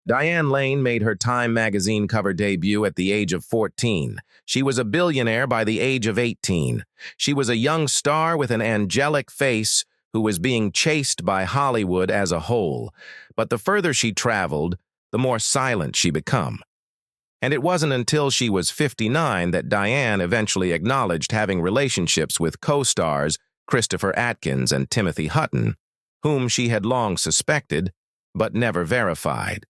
Diane Lane made her Time magazine cover debut at the age of 14. She was a billionaire by the age of 18. She was a young star with an angelic face who was being chased by Hollywood as a whole. But the further she traveled, the more silent she became. And it wasn't until she was 59 that Diane eventually acknowledged having relationships with co-stars Christopher Atkins and Timothy Hutton, whom she had long suspected but never verified.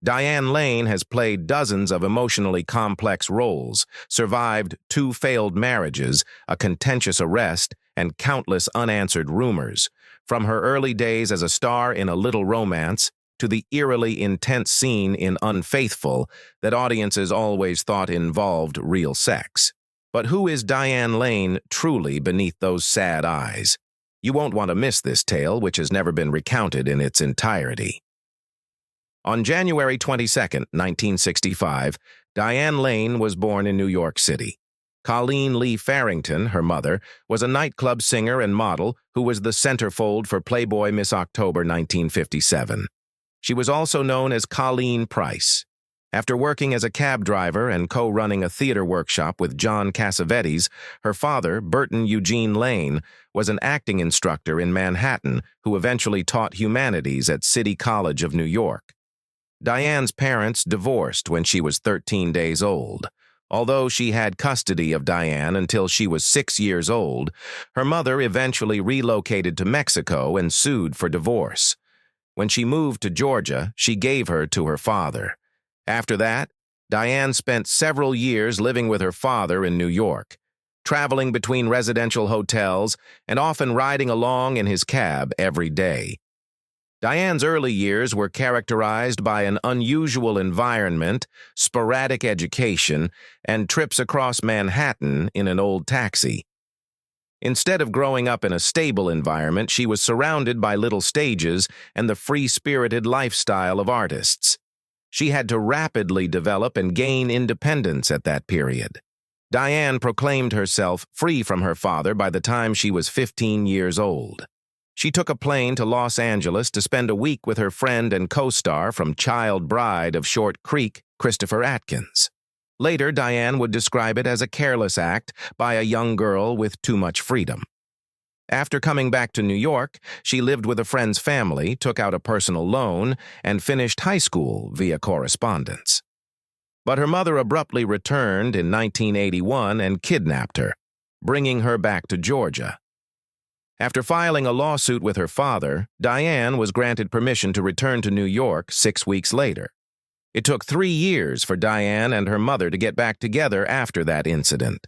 Diane Lane has played dozens of emotionally complex roles, survived 2 failed marriages, a contentious arrest, and countless unanswered rumors. From her early days as a star in A Little Romance to the eerily intense scene in Unfaithful that audiences always thought involved real sex. But who is Diane Lane truly beneath those sad eyes? You won't want to miss this tale, which has never been recounted in its entirety. On January 22, 1965, Diane Lane was born in New York City. Colleen Lee Farrington, her mother, was a nightclub singer and model who was the centerfold for Playboy Miss October 1957. She was also known as Colleen Price. After working as a cab driver and co-running a theater workshop with John Cassavetes, her father, Burton Eugene Lane, was an acting instructor in Manhattan who eventually taught humanities at City College of New York. Diane's parents divorced when she was 13 days old. Although she had custody of Diane until she was 6 years old, her mother eventually relocated to Mexico and sued for divorce. When she moved to Georgia, she gave her to her father. After that, Diane spent several years living with her father in New York, traveling between residential hotels and often riding along in his cab every day. Diane's early years were characterized by an unusual environment, sporadic education, and trips across Manhattan in an old taxi. Instead of growing up in a stable environment, she was surrounded by little stages and the free-spirited lifestyle of artists. She had to rapidly develop and gain independence at that period. Diane proclaimed herself free from her father by the time she was 15 years old. She took a plane to Los Angeles to spend a week with her friend and co-star from Child Bride of Short Creek, Christopher Atkins. Later, Diane would describe it as a careless act by a young girl with too much freedom. After coming back to New York, she lived with a friend's family, took out a personal loan, and finished high school via correspondence. But her mother abruptly returned in 1981 and kidnapped her, bringing her back to Georgia. After filing a lawsuit with her father, Diane was granted permission to return to New York 6 weeks later. It took 3 years for Diane and her mother to get back together after that incident.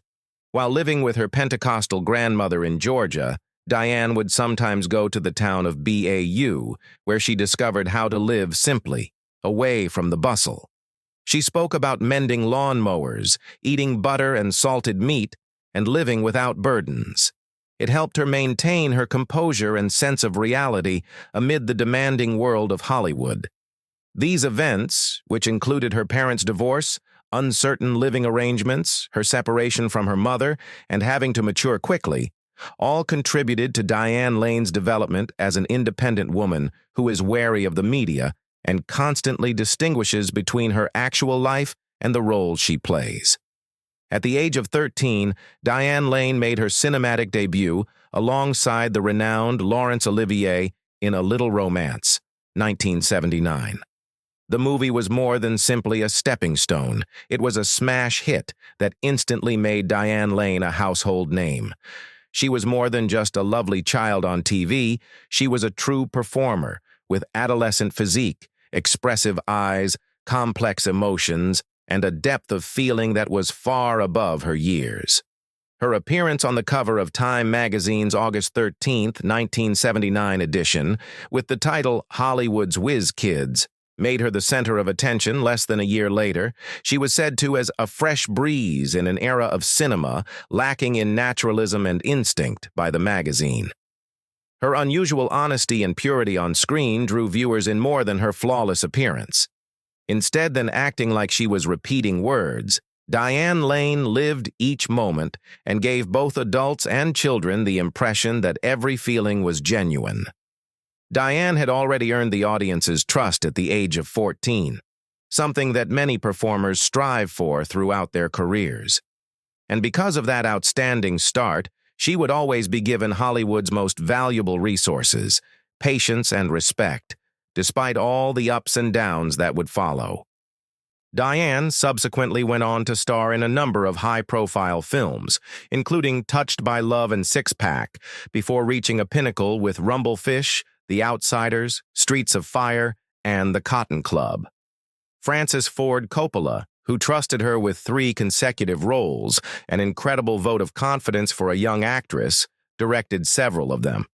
While living with her Pentecostal grandmother in Georgia, Diane would sometimes go to the town of Bau, where she discovered how to live simply, away from the bustle. She spoke about mending lawnmowers, eating butter and salted meat, and living without burdens. It helped her maintain her composure and sense of reality amid the demanding world of Hollywood. These events, which included her parents' divorce, uncertain living arrangements, her separation from her mother, and having to mature quickly, all contributed to Diane Lane's development as an independent woman who is wary of the media and constantly distinguishes between her actual life and the role she plays. At the age of 13, Diane Lane made her cinematic debut alongside the renowned Laurence Olivier in A Little Romance, 1979. The movie was more than simply a stepping stone. It was a smash hit that instantly made Diane Lane a household name. She was more than just a lovely child on TV. She was a true performer with adolescent physique, expressive eyes, complex emotions, and a depth of feeling that was far above her years. Her appearance on the cover of Time magazine's August 13, 1979 edition, with the title Hollywood's Whiz Kids, made her the center of attention less than a year later. She was said to as a fresh breeze in an era of cinema lacking in naturalism and instinct by the magazine. Her unusual honesty and purity on screen drew viewers in more than her flawless appearance. Instead than acting like she was repeating words, Diane Lane lived each moment and gave both adults and children the impression that every feeling was genuine. Diane had already earned the audience's trust at the age of 14, something that many performers strive for throughout their careers. And because of that outstanding start, she would always be given Hollywood's most valuable resources, patience and respect, despite all the ups and downs that would follow. Diane subsequently went on to star in a number of high-profile films, including Touched by Love and Six Pack, before reaching a pinnacle with Rumblefish, The Outsiders, Streets of Fire, and The Cotton Club. Francis Ford Coppola, who trusted her with 3 consecutive roles, an incredible vote of confidence for a young actress, directed several of them.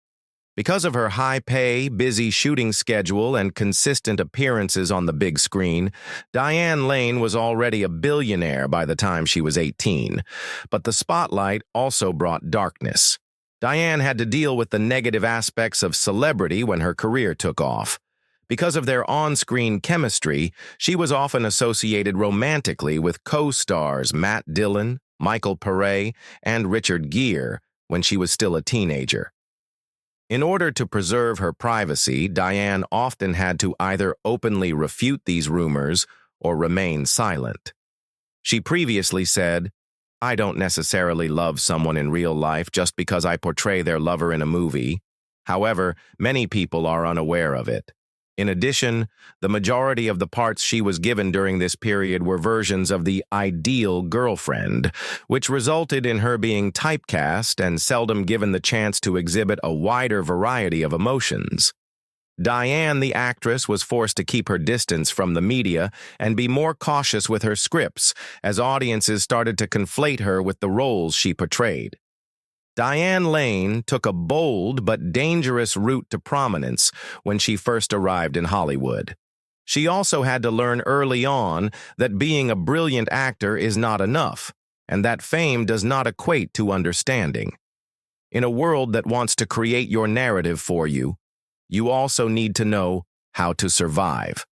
Because of her high pay, busy shooting schedule, and consistent appearances on the big screen, Diane Lane was already a billionaire by the time she was 18. But the spotlight also brought darkness. Diane had to deal with the negative aspects of celebrity when her career took off. Because of their on-screen chemistry, she was often associated romantically with co-stars Matt Dillon, Michael Pare, and Richard Gere when she was still a teenager. In order to preserve her privacy, Diane often had to either openly refute these rumors or remain silent. She previously said, "I don't necessarily love someone in real life just because I portray their lover in a movie." However, many people are unaware of it. In addition, the majority of the parts she was given during this period were versions of the ideal girlfriend, which resulted in her being typecast and seldom given the chance to exhibit a wider variety of emotions. Diane, the actress, was forced to keep her distance from the media and be more cautious with her scripts as audiences started to conflate her with the roles she portrayed. Diane Lane took a bold but dangerous route to prominence when she first arrived in Hollywood. She also had to learn early on that being a brilliant actor is not enough, and that fame does not equate to understanding. In a world that wants to create your narrative for you, you also need to know how to survive.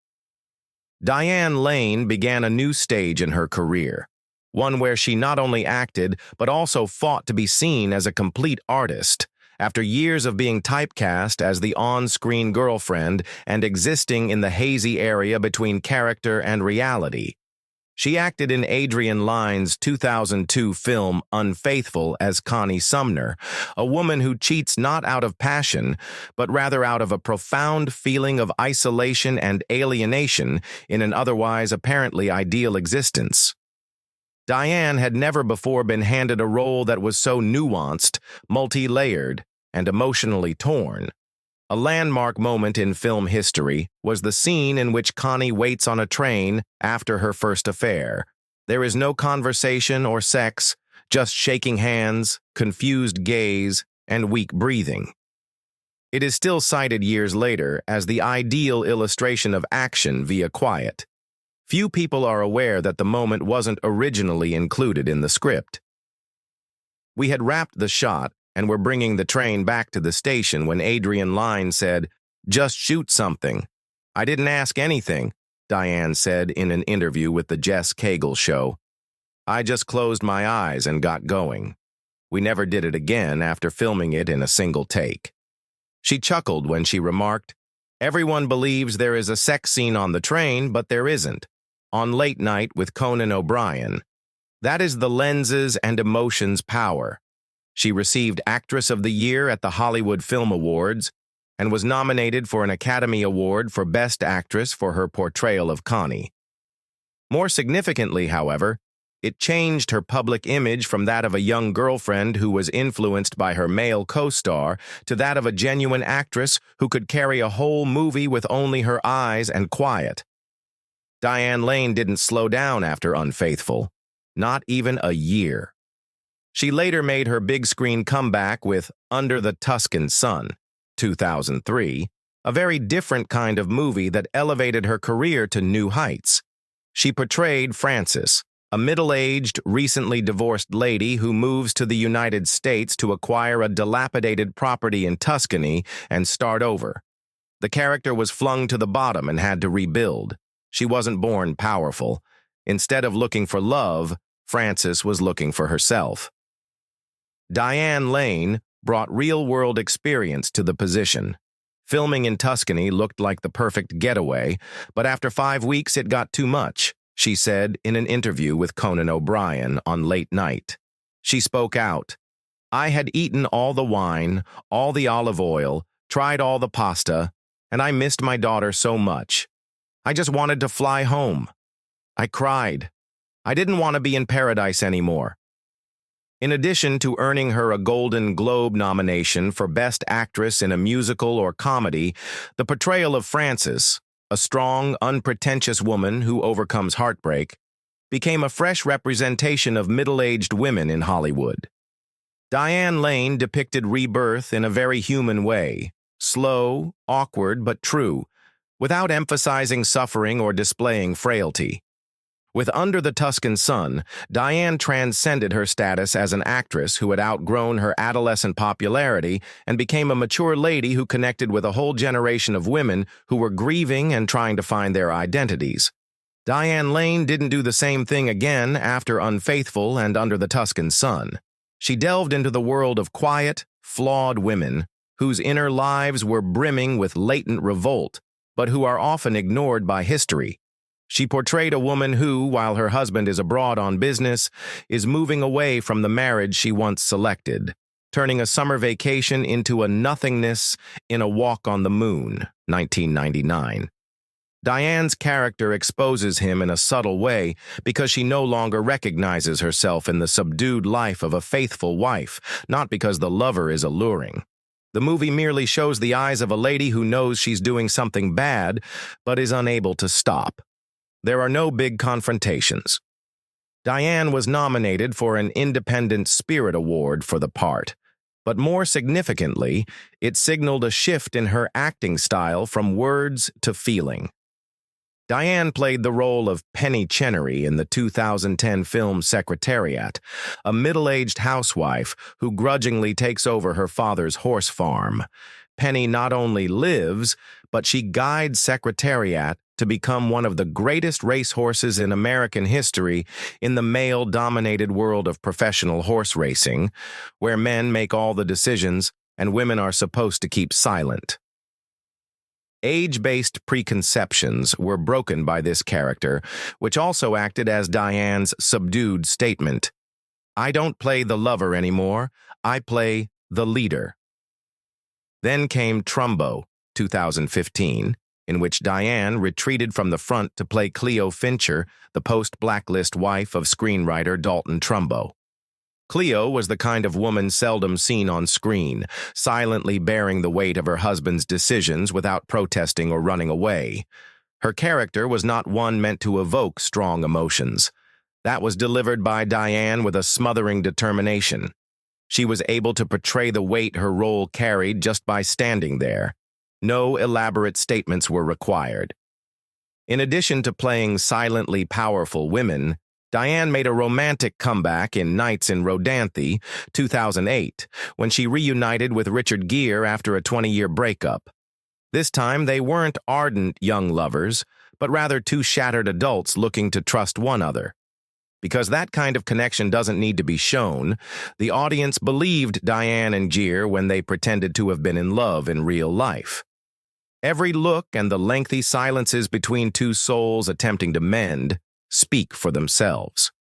Diane Lane began a new stage in her career, one where she not only acted but also fought to be seen as a complete artist. After years of being typecast as the on-screen girlfriend and existing in the hazy area between character and reality, she acted in Adrian Lyne's 2002 film Unfaithful as Connie Sumner, a woman who cheats not out of passion, but rather out of a profound feeling of isolation and alienation in an otherwise apparently ideal existence. Diane had never before been handed a role that was so nuanced, multi-layered, and emotionally torn. A landmark moment in film history was the scene in which Connie waits on a train after her first affair. There is no conversation or sex, just shaking hands, confused gaze, and weak breathing. It is still cited years later as the ideal illustration of action via quiet. Few people are aware that the moment wasn't originally included in the script. We had wrapped the shot and were bringing the train back to the station when Adrian Lyne said, "Just shoot something." "I didn't ask anything," Diane said in an interview with the Jess Cagle Show. "I just closed my eyes and got going." We never did it again after filming it in a single take. She chuckled when she remarked, "Everyone believes there is a sex scene on the train, but there isn't. On Late Night with Conan O'Brien. That is the lenses and emotions power." She received Actress of the Year at the Hollywood Film Awards and was nominated for an Academy Award for Best Actress for her portrayal of Connie. More significantly, however, it changed her public image from that of a young girlfriend who was influenced by her male co-star to that of a genuine actress who could carry a whole movie with only her eyes and quiet. Diane Lane didn't slow down after Unfaithful, not even a year. She later made her big-screen comeback with Under the Tuscan Sun, 2003, a very different kind of movie that elevated her career to new heights. She portrayed Frances, a middle-aged, recently divorced lady who moves to the United States to acquire a dilapidated property in Tuscany and start over. The character was flung to the bottom and had to rebuild. She wasn't born powerful. Instead of looking for love, Frances was looking for herself. Diane Lane brought real-world experience to the position. Filming in Tuscany looked like the perfect getaway, but after 5 weeks it got too much, she said in an interview with Conan O'Brien on Late Night. She spoke out. I had eaten all the wine, all the olive oil, tried all the pasta, and I missed my daughter so much. I just wanted to fly home. I cried. I didn't want to be in paradise anymore. In addition to earning her a Golden Globe nomination for Best Actress in a Musical or Comedy, the portrayal of Frances, a strong, unpretentious woman who overcomes heartbreak, became a fresh representation of middle-aged women in Hollywood. Diane Lane depicted rebirth in a very human way, slow, awkward, but true, without emphasizing suffering or displaying frailty. With Under the Tuscan Sun, Diane transcended her status as an actress who had outgrown her adolescent popularity and became a mature lady who connected with a whole generation of women who were grieving and trying to find their identities. Diane Lane didn't do the same thing again after Unfaithful and Under the Tuscan Sun. She delved into the world of quiet, flawed women whose inner lives were brimming with latent revolt, but who are often ignored by history. She portrayed a woman who, while her husband is abroad on business, is moving away from the marriage she once selected, turning a summer vacation into a nothingness in A Walk on the Moon, 1999. Diane's character exposes him in a subtle way because she no longer recognizes herself in the subdued life of a faithful wife, not because the lover is alluring. The movie merely shows the eyes of a lady who knows she's doing something bad, but is unable to stop. There are no big confrontations. Diane was nominated for an Independent Spirit Award for the part, but more significantly, it signaled a shift in her acting style from words to feeling. Diane played the role of Penny Chenery in the 2010 film Secretariat, a middle-aged housewife who grudgingly takes over her father's horse farm. Penny not only lives, but she guides Secretariat to become one of the greatest racehorses in American history in the male-dominated world of professional horse racing, where men make all the decisions and women are supposed to keep silent. Age-based preconceptions were broken by this character, which also acted as Diane's subdued statement. I don't play the lover anymore, I play the leader. Then came Trumbo, 2015, in which Diane retreated from the front to play Cleo Fincher, the post-Blacklist wife of screenwriter Dalton Trumbo. Cleo was the kind of woman seldom seen on screen, silently bearing the weight of her husband's decisions without protesting or running away. Her character was not one meant to evoke strong emotions. That was delivered by Diane with a smothering determination. She was able to portray the weight her role carried just by standing there. No elaborate statements were required. In addition to playing silently powerful women, Diane made a romantic comeback in Nights in Rodanthe, 2008, when she reunited with Richard Gere after a 20-year breakup. This time, they weren't ardent young lovers, but rather two shattered adults looking to trust one another. Because that kind of connection doesn't need to be shown, the audience believed Diane and Gere when they pretended to have been in love in real life. Every look and the lengthy silences between two souls attempting to mend speak for themselves.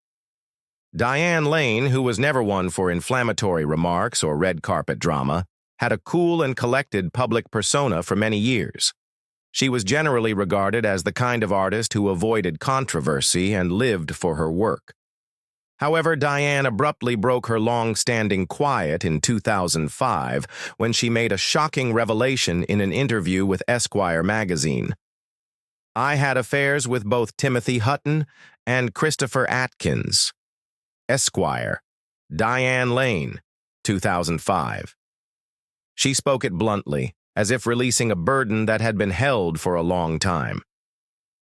Diane Lane, who was never one for inflammatory remarks or red carpet drama, had a cool and collected public persona for many years. She was generally regarded as the kind of artist who avoided controversy and lived for her work. However, Diane abruptly broke her long-standing quiet in 2005 when she made a shocking revelation in an interview with Esquire magazine. I had affairs with both Timothy Hutton and Christopher Atkins. Esquire. Diane Lane, 2005. She spoke it bluntly, as if releasing a burden that had been held for a long time.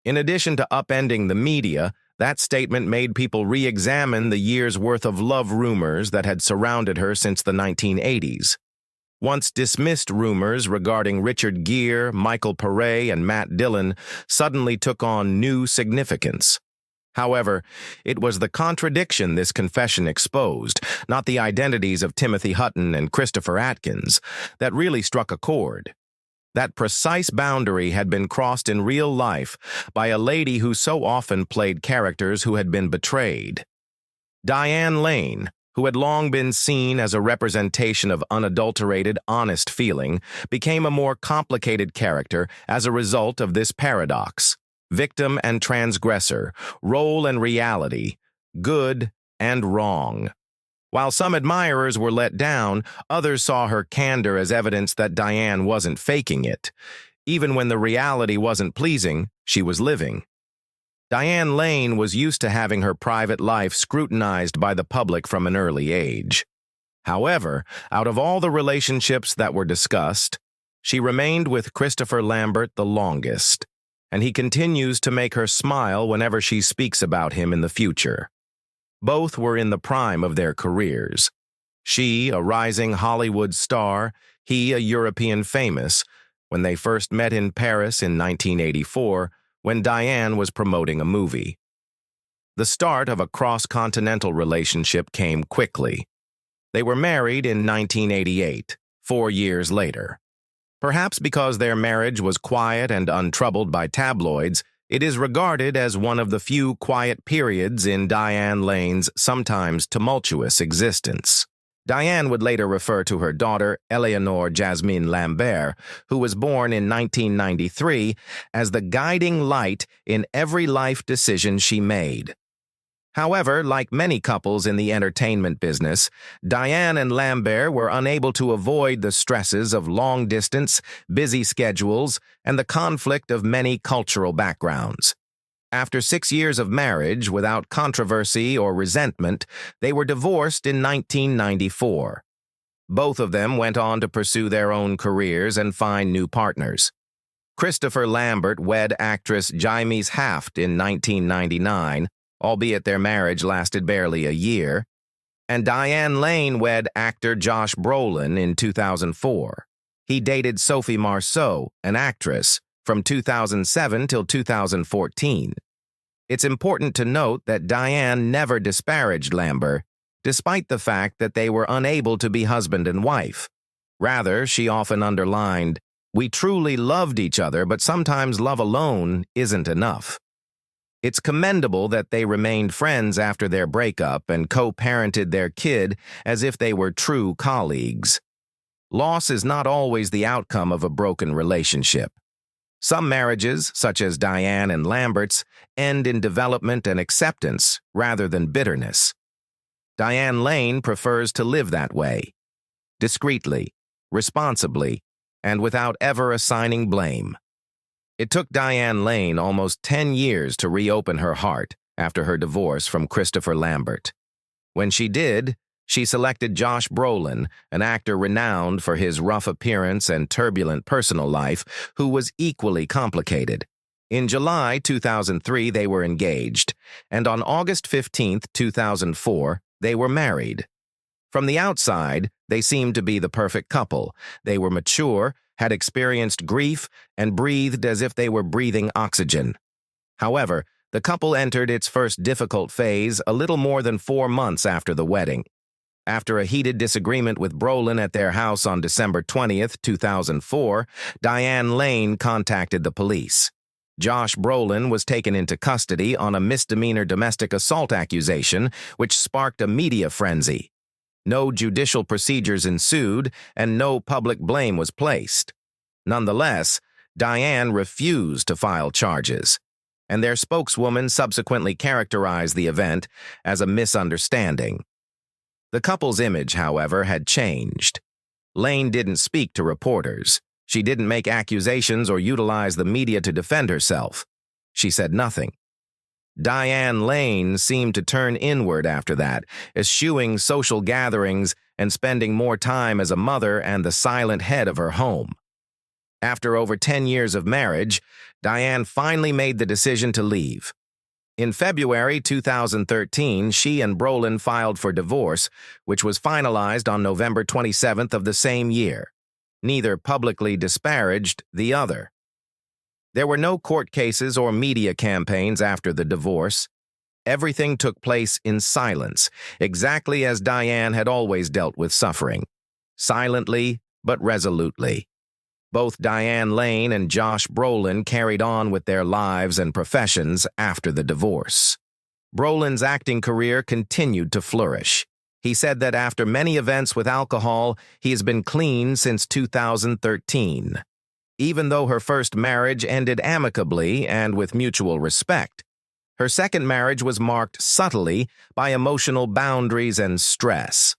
In addition to upending the media, that statement made people re-examine the year's worth of love rumors that had surrounded her since the 1980s. Once dismissed rumors regarding Richard Gere, Michael Pare, and Matt Dillon suddenly took on new significance. However, it was the contradiction this confession exposed, not the identities of Timothy Hutton and Christopher Atkins, that really struck a chord. That precise boundary had been crossed in real life by a lady who so often played characters who had been betrayed. Diane Lane, who had long been seen as a representation of unadulterated, honest feeling, became a more complicated character as a result of this paradox. Victim and transgressor, role and reality, good and wrong. While some admirers were let down, others saw her candor as evidence that Diane wasn't faking it. Even when the reality wasn't pleasing, she was living. Diane Lane was used to having her private life scrutinized by the public from an early age. However, out of all the relationships that were discussed, she remained with Christopher Lambert the longest, and he continues to make her smile whenever she speaks about him in the future. Both were in the prime of their careers. She, a rising Hollywood star, he a European famous, when they first met in Paris in 1984, when Diane was promoting a movie. The start of a cross-continental relationship came quickly. They were married in 1988, 4 years later. Perhaps because their marriage was quiet and untroubled by tabloids, it is regarded as one of the few quiet periods in Diane Lane's sometimes tumultuous existence. Diane would later refer to her daughter, Eleanor Jasmine Lambert, who was born in 1993, as the guiding light in every life decision she made. However, like many couples in the entertainment business, Diane and Lambert were unable to avoid the stresses of long distance, busy schedules, and the conflict of many cultural backgrounds. After 6 years of marriage without controversy or resentment, they were divorced in 1994. Both of them went on to pursue their own careers and find new partners. Christopher Lambert wed actress Jaimes Haft in 1999, albeit their marriage lasted barely a year, and Diane Lane wed actor Josh Brolin in 2004. He dated Sophie Marceau, an actress, from 2007 till 2014. It's important to note that Diane never disparaged Lambert, despite the fact that they were unable to be husband and wife. Rather, she often underlined, "We truly loved each other, but sometimes love alone isn't enough." It's commendable that they remained friends after their breakup and co-parented their kid as if they were true colleagues. Loss is not always the outcome of a broken relationship. Some marriages, such as Diane and Lambert's, end in development and acceptance rather than bitterness. Diane Lane prefers to live that way, discreetly, responsibly, and without ever assigning blame. It took Diane Lane almost 10 years to reopen her heart after her divorce from Christopher Lambert. When she did, she selected Josh Brolin, an actor renowned for his rough appearance and turbulent personal life, who was equally complicated. In July 2003, they were engaged, and on August 15, 2004, they were married. From the outside, they seemed to be the perfect couple. They were mature, had experienced grief, and breathed as if they were breathing oxygen. However, the couple entered its first difficult phase a little more than 4 months after the wedding. After a heated disagreement with Brolin at their house on December 20, 2004, Diane Lane contacted the police. Josh Brolin was taken into custody on a misdemeanor domestic assault accusation, which sparked a media frenzy. No judicial procedures ensued, and no public blame was placed. Nonetheless, Diane refused to file charges, and their spokeswoman subsequently characterized the event as a misunderstanding. The couple's image, however, had changed. Lane didn't speak to reporters. She didn't make accusations or utilize the media to defend herself. She said nothing. Diane Lane seemed to turn inward after that, eschewing social gatherings and spending more time as a mother and the silent head of her home. After over 10 years of marriage, Diane finally made the decision to leave. In February 2013, she and Brolin filed for divorce, which was finalized on November 27th of the same year. Neither publicly disparaged the other. There were no court cases or media campaigns after the divorce. Everything took place in silence, exactly as Diane had always dealt with suffering. Silently, but resolutely. Both Diane Lane and Josh Brolin carried on with their lives and professions after the divorce. Brolin's acting career continued to flourish. He said that after many events with alcohol, he has been clean since 2013. Even though her first marriage ended amicably and with mutual respect, her second marriage was marked subtly by emotional boundaries and stress.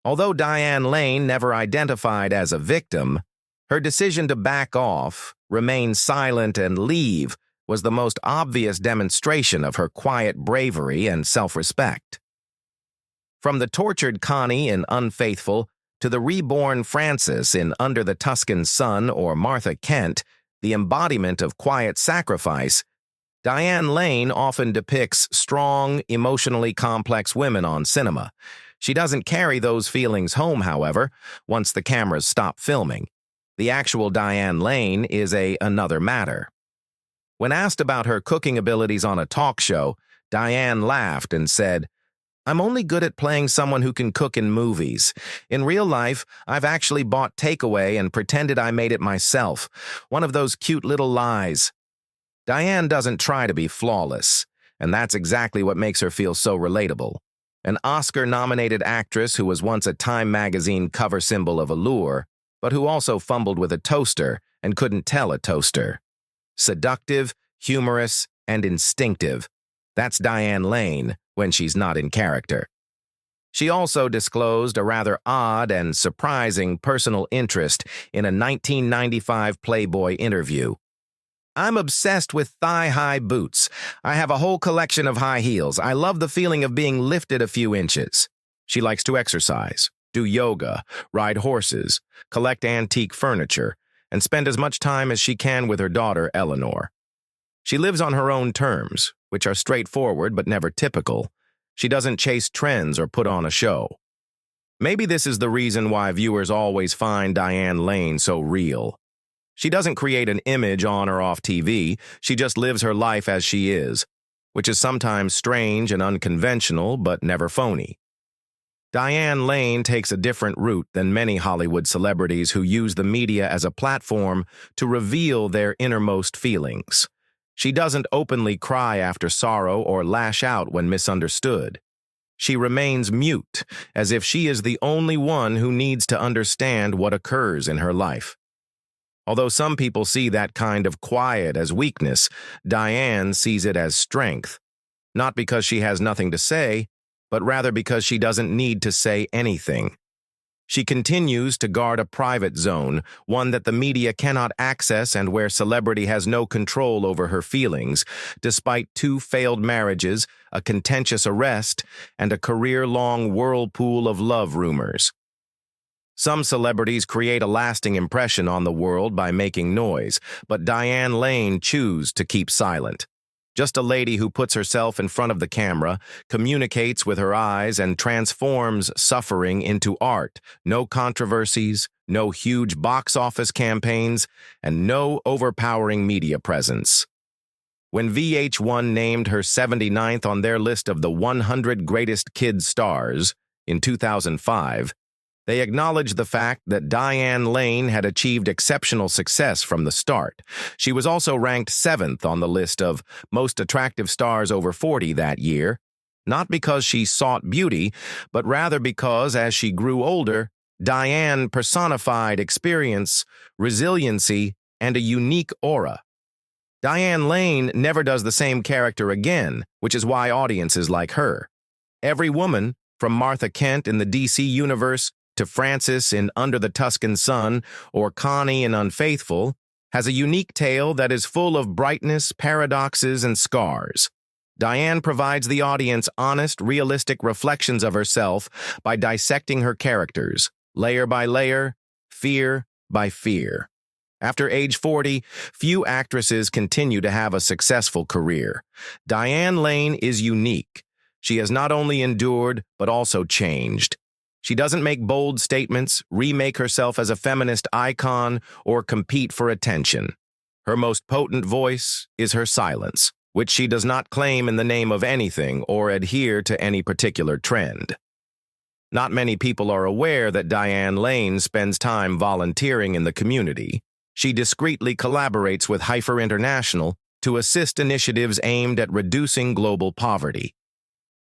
Although Diane Lane never identified as a victim, her decision to back off, remain silent, and leave was the most obvious demonstration of her quiet bravery and self-respect. From the tortured Connie in Unfaithful to the reborn Frances in Under the Tuscan Sun or Martha Kent, the embodiment of quiet sacrifice, Diane Lane often depicts strong, emotionally complex women on cinema. She doesn't carry those feelings home, however, once the cameras stop filming. The actual Diane Lane is another matter. When asked about her cooking abilities on a talk show, Diane laughed and said, "I'm only good at playing someone who can cook in movies. In real life, I've actually bought takeaway and pretended I made it myself. One of those cute little lies." Diane doesn't try to be flawless, and that's exactly what makes her feel so relatable. An Oscar-nominated actress who was once a Time magazine cover symbol of allure, but who also fumbled with a toaster and couldn't tell a toaster. Seductive, humorous, and instinctive. That's Diane Lane when she's not in character. She also disclosed a rather odd and surprising personal interest in a 1995 Playboy interview. "I'm obsessed with thigh-high boots. I have a whole collection of high heels. I love the feeling of being lifted a few inches." She likes to exercise, do yoga, ride horses, collect antique furniture, and spend as much time as she can with her daughter, Eleanor. She lives on her own terms, which are straightforward but never typical. She doesn't chase trends or put on a show. Maybe this is the reason why viewers always find Diane Lane so real. She doesn't create an image on or off TV, she just lives her life as she is, which is sometimes strange and unconventional, but never phony. Diane Lane takes a different route than many Hollywood celebrities who use the media as a platform to reveal their innermost feelings. She doesn't openly cry after sorrow or lash out when misunderstood. She remains mute, as if she is the only one who needs to understand what occurs in her life. Although some people see that kind of quiet as weakness, Diane sees it as strength, not because she has nothing to say, but rather because she doesn't need to say anything. She continues to guard a private zone, one that the media cannot access and where celebrity has no control over her feelings, despite 2 failed marriages, a contentious arrest, and a career-long whirlpool of love rumors. Some celebrities create a lasting impression on the world by making noise, but Diane Lane chooses to keep silent. Just a lady who puts herself in front of the camera, communicates with her eyes, and transforms suffering into art. No controversies, no huge box office campaigns, and no overpowering media presence. When VH1 named her 79th on their list of the 100 greatest kid stars in 2005, they acknowledged the fact that Diane Lane had achieved exceptional success from the start. She was also ranked 7th on the list of most attractive stars over 40 that year, not because she sought beauty, but rather because, as she grew older, Diane personified experience, resiliency, and a unique aura. Diane Lane never does the same character again, which is why audiences like her. Every woman, from Martha Kent in the DC universe to Frances in Under the Tuscan Sun or Connie in Unfaithful, has a unique tale that is full of brightness, paradoxes, and scars. Diane provides the audience honest, realistic reflections of herself by dissecting her characters, layer by layer, fear by fear. After age 40, few actresses continue to have a successful career. Diane Lane is unique. She has not only endured, but also changed. She doesn't make bold statements, remake herself as a feminist icon, or compete for attention. Her most potent voice is her silence, which she does not claim in the name of anything or adhere to any particular trend. Not many people are aware that Diane Lane spends time volunteering in the community. She discreetly collaborates with Hyper International to assist initiatives aimed at reducing global poverty.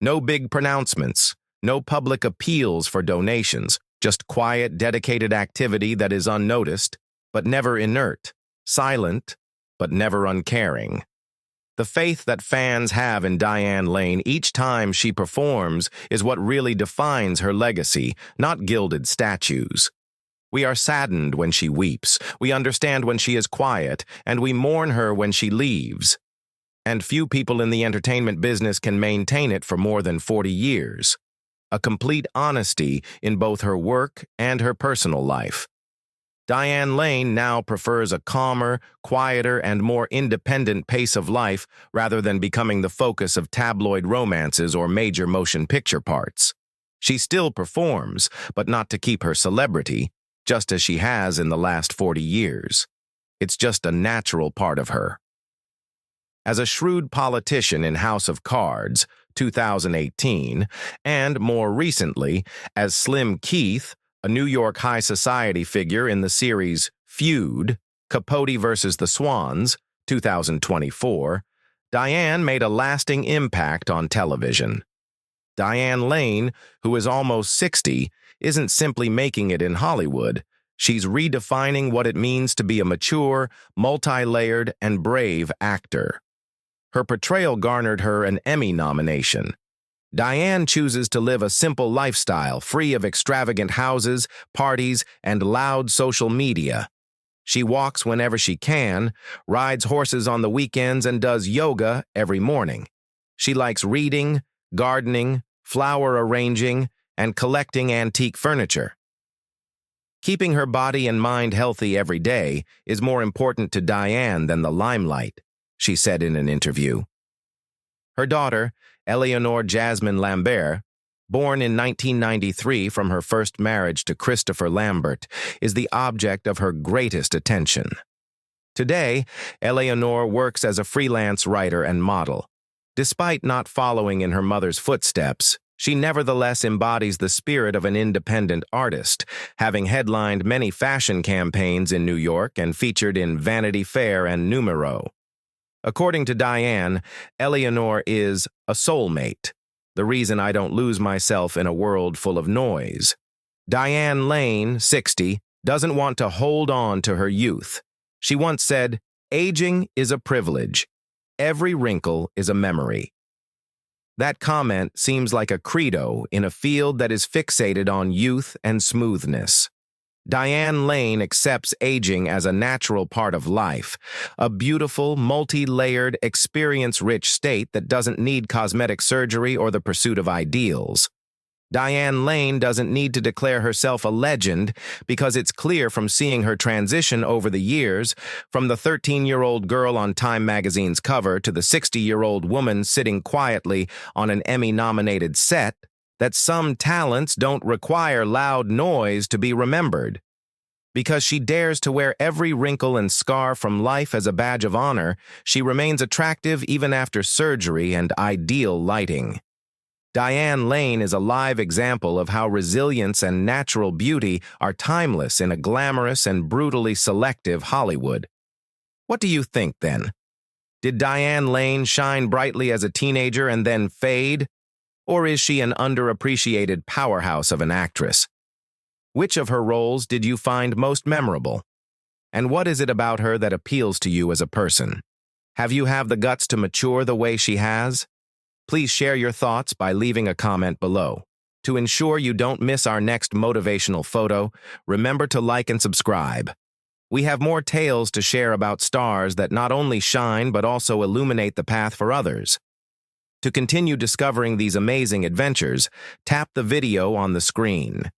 No big pronouncements, no public appeals for donations, just quiet, dedicated activity that is unnoticed, but never inert, silent, but never uncaring. The faith that fans have in Diane Lane each time she performs is what really defines her legacy, not gilded statues. We are saddened when she weeps, we understand when she is quiet, and we mourn her when she leaves. And few people in the entertainment business can maintain it for more than 40 years. A complete honesty in both her work and her personal life. Diane Lane now prefers a calmer, quieter, and more independent pace of life rather than becoming the focus of tabloid romances or major motion picture parts. She still performs, but not to keep her celebrity, just as she has in the last 40 years. It's just a natural part of her. As a shrewd politician in House of Cards, 2018, and more recently, as Slim Keith, a New York high society figure in the series Feud, Capote vs. the Swans, 2024, Diane made a lasting impact on television. Diane Lane, who is almost 60, isn't simply making it in Hollywood. She's redefining what it means to be a mature, multi-layered, and brave actor. Her portrayal garnered her an Emmy nomination. Diane chooses to live a simple lifestyle, free of extravagant houses, parties, and loud social media. She walks whenever she can, rides horses on the weekends, and does yoga every morning. She likes reading, gardening, flower arranging, and collecting antique furniture. Keeping her body and mind healthy every day is more important to Diane than the limelight, she said in an interview. Her daughter, Eleanor Jasmine Lambert, born in 1993 from her first marriage to Christopher Lambert, is the object of her greatest attention. Today, Eleanor works as a freelance writer and model. Despite not following in her mother's footsteps, she nevertheless embodies the spirit of an independent artist, having headlined many fashion campaigns in New York and featured in Vanity Fair and Numero. According to Diane, Eleanor is a soulmate, the reason I don't lose myself in a world full of noise. Diane Lane, 60, doesn't want to hold on to her youth. She once said, "Aging is a privilege. Every wrinkle is a memory." That comment seems like a credo in a field that is fixated on youth and smoothness. Diane Lane accepts aging as a natural part of life, a beautiful, multi-layered, experience-rich state that doesn't need cosmetic surgery or the pursuit of ideals. Diane Lane doesn't need to declare herself a legend because it's clear from seeing her transition over the years, from the 13-year-old girl on Time magazine's cover to the 60-year-old woman sitting quietly on an Emmy-nominated set, that some talents don't require loud noise to be remembered. Because she dares to wear every wrinkle and scar from life as a badge of honor, she remains attractive even after surgery and ideal lighting. Diane Lane is a live example of how resilience and natural beauty are timeless in a glamorous and brutally selective Hollywood. What do you think, then? Did Diane Lane shine brightly as a teenager and then fade? Or is she an underappreciated powerhouse of an actress? Which of her roles did you find most memorable? And what is it about her that appeals to you as a person? Have you the guts to mature the way she has? Please share your thoughts by leaving a comment below. To ensure you don't miss our next motivational photo, remember to like and subscribe. We have more tales to share about stars that not only shine but also illuminate the path for others. To continue discovering these amazing adventures, tap the video on the screen.